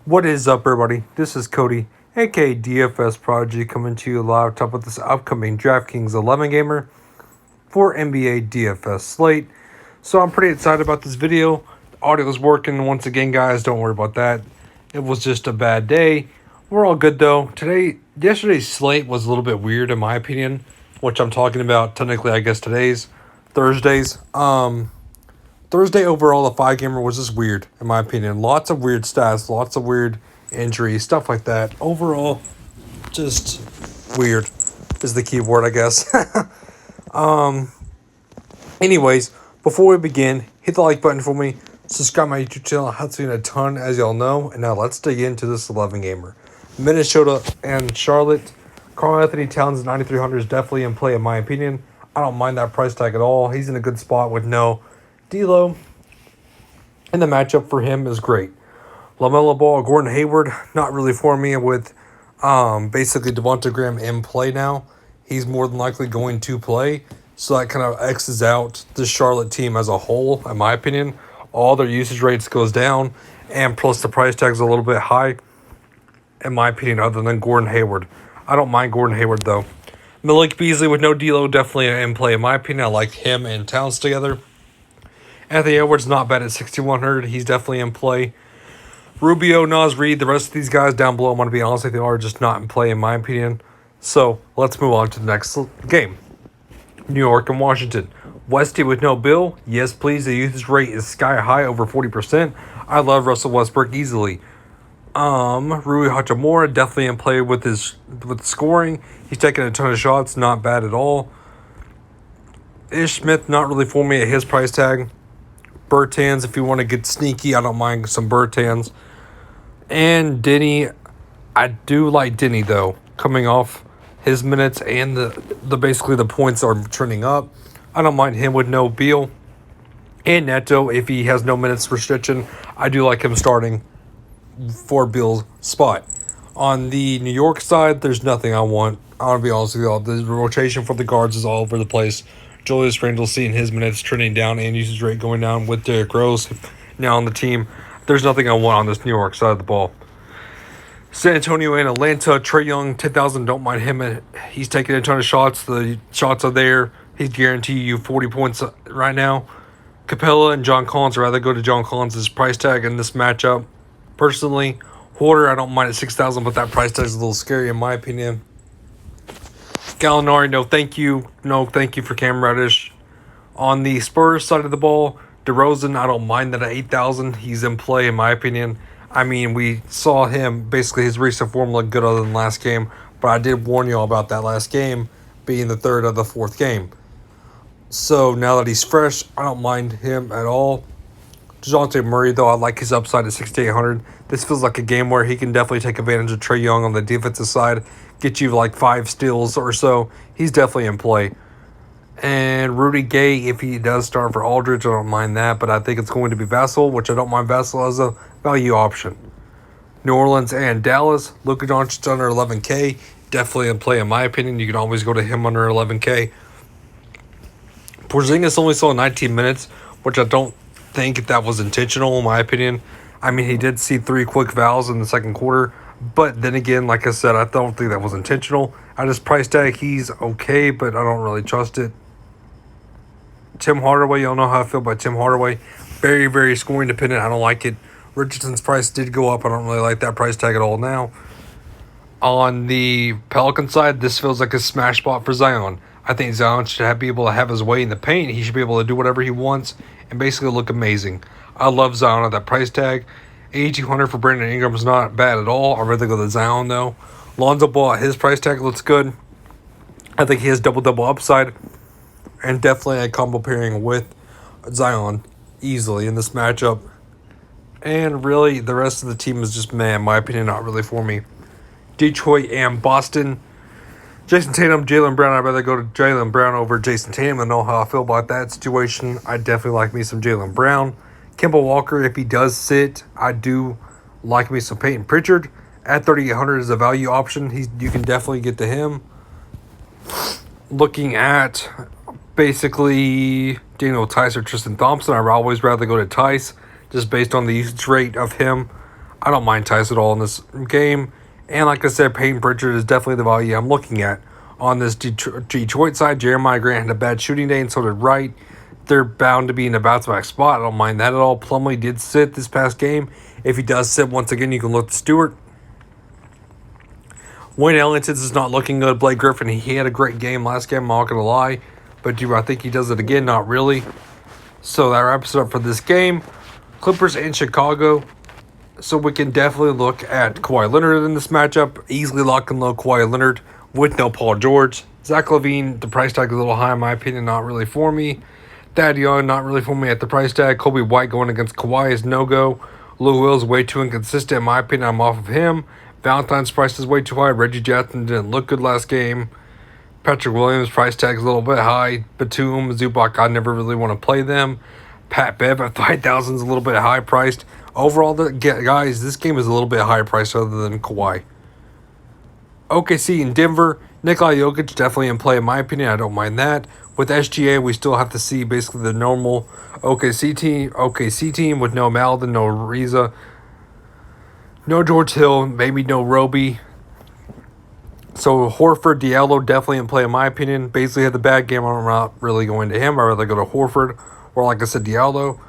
What is up, everybody? This is Cody, aka DFS Prodigy, coming to you live top of this upcoming DraftKings 11 gamer for NBA DFS slate. So I'm pretty excited about this video. The audio is working once again, guys. Don't worry about that. It was just a bad day. We're all good though. Yesterday's slate was a little bit weird in my opinion, which I'm talking about technically. I guess Thursday's. Thursday overall, the 5-gamer was just weird, in my opinion. Lots of weird stats, lots of weird injuries, stuff like that. Overall, just weird is the key word, I guess. Anyways, before we begin, hit the like button for me. Subscribe my YouTube channel. It helps me a ton, as y'all know. And now let's dig into this 11-gamer. Minnesota and Charlotte. Karl-Anthony Towns 9,300 is definitely in play, in my opinion. I don't mind that price tag at all. He's in a good spot with no D'Lo, and the matchup for him is great. LaMelo Ball, Gordon Hayward, not really for me with basically Devonta Graham in play now. He's more than likely going to play, so that kind of X's out the Charlotte team as a whole, in my opinion. All their usage rates goes down, and plus the price tag's a little bit high, in my opinion, other than Gordon Hayward. I don't mind Gordon Hayward, though. Malik Beasley with no D'Lo, definitely in play, in my opinion. I like him and Towns together. Anthony Edwards not bad at 6,100. He's definitely in play. Rubio, Naz Reid, the rest of these guys down below, I'm going to be honest with you, are just not in play in my opinion. So let's move on to the next game. New York and Washington. Westy with no Bill. Yes, please. The usage rate is sky high, over 40%. I love Russell Westbrook easily. Rui Hachimura definitely in play with the scoring. He's taking a ton of shots, not bad at all. Ish Smith not really for me at his price tag. Bertans, if you want to get sneaky, I don't mind some Bertans. And Denny, I do like Denny though, coming off his minutes and the basically the points are trending up. I don't mind him with no Beal. And Neto, if he has no minutes restriction, I do like him starting for Beal's spot. On the New York side, there's nothing I want. I want to be honest with you all. The rotation for the guards is all over the place. Julius Randle seeing his minutes trending down and usage rate going down with Derrick Rose now on the team. There's nothing I want on this New York side of the ball. San Antonio and Atlanta. Trae Young, 10,000. Don't mind him. He's taking a ton of shots. The shots are there. He's guaranteeing you 40 points right now. Capella and John Collins. I'd rather go to John Collins' price tag in this matchup. Personally, Hoarder, I don't mind at 6,000, but that price tag is a little scary in my opinion. Gallinari, no thank you. No thank you for Cam Reddish. On the Spurs side of the ball, DeRozan, I don't mind that at 8,000. He's in play, in my opinion. I mean, we saw him, basically his recent form look good other than last game, but I did warn you all about that last game being the third of the fourth game. So now that he's fresh, I don't mind him at all. DeJounte Murray, though, I like his upside at 6,800. This feels like a game where he can definitely take advantage of Trae Young on the defensive side, get you like 5 steals or so. He's definitely in play. And Rudy Gay, if he does start for Aldridge, I don't mind that, but I think it's going to be Vassell, which I don't mind Vassell as a value option. New Orleans and Dallas. Luka Doncic under 11K, definitely in play in my opinion. You can always go to him under 11K. Porzingis only saw 19 minutes, which I don't think that was intentional in my opinion. I mean, he did see 3 quick fouls in the second quarter, but then again, like I said, I don't think that was intentional. At his price tag, he's okay, but I don't really trust it. Tim Hardaway, y'all know how I feel about Tim Hardaway. Very, very scoring dependent. I don't like it. Richardson's price did go up. I don't really like that price tag at all now. On the Pelican side, this feels like a smash spot for Zion. I think Zion should be able to have his way in the paint. He should be able to do whatever he wants and basically look amazing. I love Zion at that price tag. 8,200 for Brandon Ingram is not bad at all. I'd rather go to Zion, though. Lonzo Ball at his price tag looks good. I think he has double-double upside. And definitely a combo pairing with Zion easily in this matchup. And really, the rest of the team is just, in my opinion, not really for me. Detroit and Boston. Jason Tatum, Jaylen Brown. I'd rather go to Jaylen Brown over Jason Tatum. I know how I feel about that situation. I definitely like me some Jaylen Brown. Kemba Walker, if he does sit, I do like me some Peyton Pritchard. At 3,800 is a value option. You can definitely get to him. Looking at basically Daniel Tice or Tristan Thompson, I'd always rather go to Tice. just based on the usage rate of him. I don't mind Tice at all in this game. And like I said, Peyton Pritchard is definitely the value I'm looking at. On this Detroit side, Jeremiah Grant had a bad shooting day, and so did Wright. They're bound to be in a bounce-back spot. I don't mind that at all. Plumlee did sit this past game. If he does sit once again, you can look to Stewart. Wayne Ellington is not looking good. Blake Griffin, he had a great game last game, I'm not going to lie. But do I think he does it again? Not really. So that wraps it up for this game. Clippers in Chicago. So we can definitely look at Kawhi Leonard in this matchup. Easily lock and load Kawhi Leonard with no Paul George. Zach LaVine, the price tag is a little high in my opinion, not really for me. Thad Young, not really for me at the price tag. Kobe White going against Kawhi is no-go. Lou Will's way too inconsistent in my opinion, I'm off of him. Valentine's price is way too high. Reggie Jackson didn't look good last game. Patrick Williams, price tag is a little bit high. Batum, Zubac, I never really want to play them. Pat Bev at 5,000 is a little bit high priced. Overall, guys, this game is a little bit higher priced other than Kawhi. OKC in Denver, Nikola Jokic definitely in play in my opinion. I don't mind that. With SGA, we still have to see basically the normal OKC team with no Malden, no Ariza, no George Hill, maybe no Roby. So Horford, Diallo definitely in play in my opinion. Basically had the bad game. I'm not really going to him. I'd rather go to Horford or like I said, Diallo.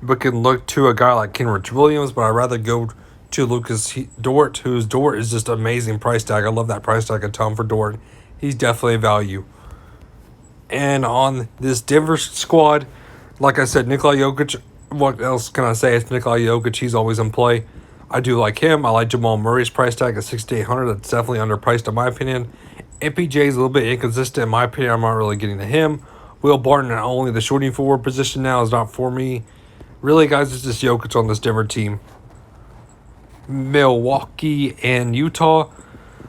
We can look to a guy like Kenrich Williams, but I'd rather go to Lucas Dort, whose Dort is just amazing price tag. I love that price tag a ton for Dort. He's definitely a value. And on this Denver squad, like I said, Nikola Jokic, what else can I say? It's Nikola Jokic. He's always in play. I do like him. I like Jamal Murray's price tag at 6,800. That's definitely underpriced in my opinion. MPJ is a little bit inconsistent in my opinion. I'm not really getting to him. Will Barton, only the shooting forward position now, is not for me. Really, guys, it's just Jokic on this Denver team. Milwaukee and Utah.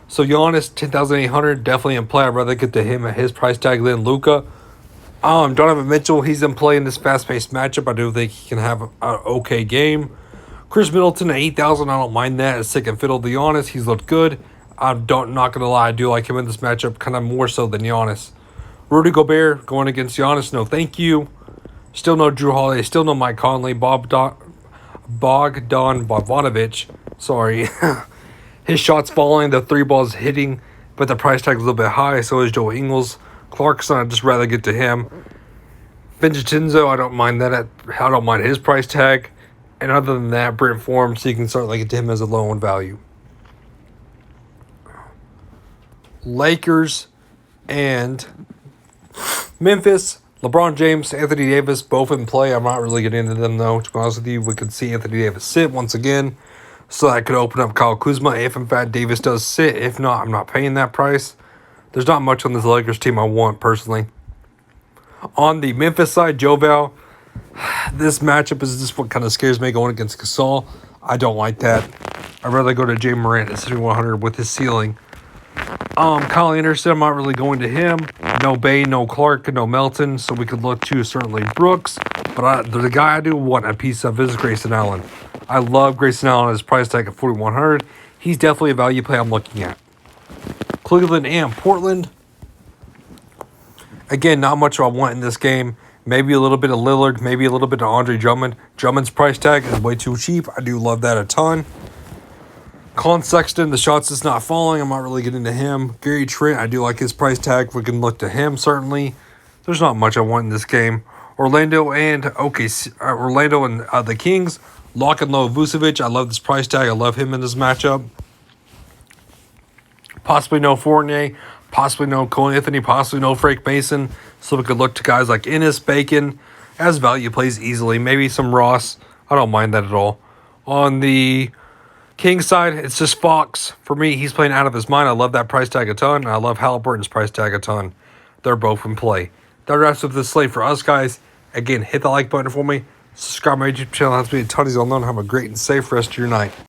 So Giannis, 10,800, definitely in play. I'd rather get to him at his price tag than Luka. Donovan Mitchell, he's in play in this fast-paced matchup. I do think he can have an okay game. Chris Middleton at 8,000, I don't mind that. As second fiddle to Giannis, he's looked good. Not going to lie, I do like him in this matchup, kind of more so than Giannis. Rudy Gobert going against Giannis, no thank you. Still no Drew Holiday, still no Mike Conley. Bogdan Bogdanovic, sorry. His shot's falling, the three balls hitting, but the price tag is a little bit high, so is Joe Ingles. Clarkson, I'd just rather get to him. Vincenzo, I don't mind that. I don't mind his price tag. And other than that, Brent Form, so you can start get to him as a low in value. Lakers and Memphis, LeBron James, Anthony Davis, both in play. I'm not really getting into them, though. To be honest with you, we could see Anthony Davis sit once again. So that could open up Kyle Kuzma if, in fact, Davis does sit. If not, I'm not paying that price. There's not much on this Lakers team I want, personally. On the Memphis side, Joe Val, this matchup is just what kind of scares me going against Gasol. I don't like that. I'd rather go to Jay Morant at 6,100 with his ceiling. Kyle Anderson, I'm not really going to him. No Bay, no Clark, no Melton, so we could look to certainly Brooks. But the guy I do want a piece of is Grayson Allen. I love Grayson Allen at his price tag at 4,100. He's definitely a value play I'm looking at. Cleveland and Portland. Again, not much I want in this game. Maybe a little bit of Lillard, maybe a little bit of Andre Drummond. Drummond's price tag is way too cheap. I do love that a ton. Colin Sexton, the shots is not falling. I'm not really getting to him. Gary Trent, I do like his price tag. We can look to him, certainly. There's not much I want in this game. Orlando and the Kings. Lock and load Vucevic. I love this price tag. I love him in this matchup. Possibly no Fournier. Possibly no Cole Anthony. Possibly no Frank Mason. So we could look to guys like Ennis, Bacon as value plays easily. Maybe some Ross. I don't mind that at all. On the Kings side, it's just Fox. For me, he's playing out of his mind. I love that price tag a ton. And I love Halliburton's price tag a ton. They're both in play. That wraps up this slate for us, guys. Again, hit the like button for me. Subscribe to my YouTube channel. It helps me a ton. As you all know, have a great and safe rest of your night.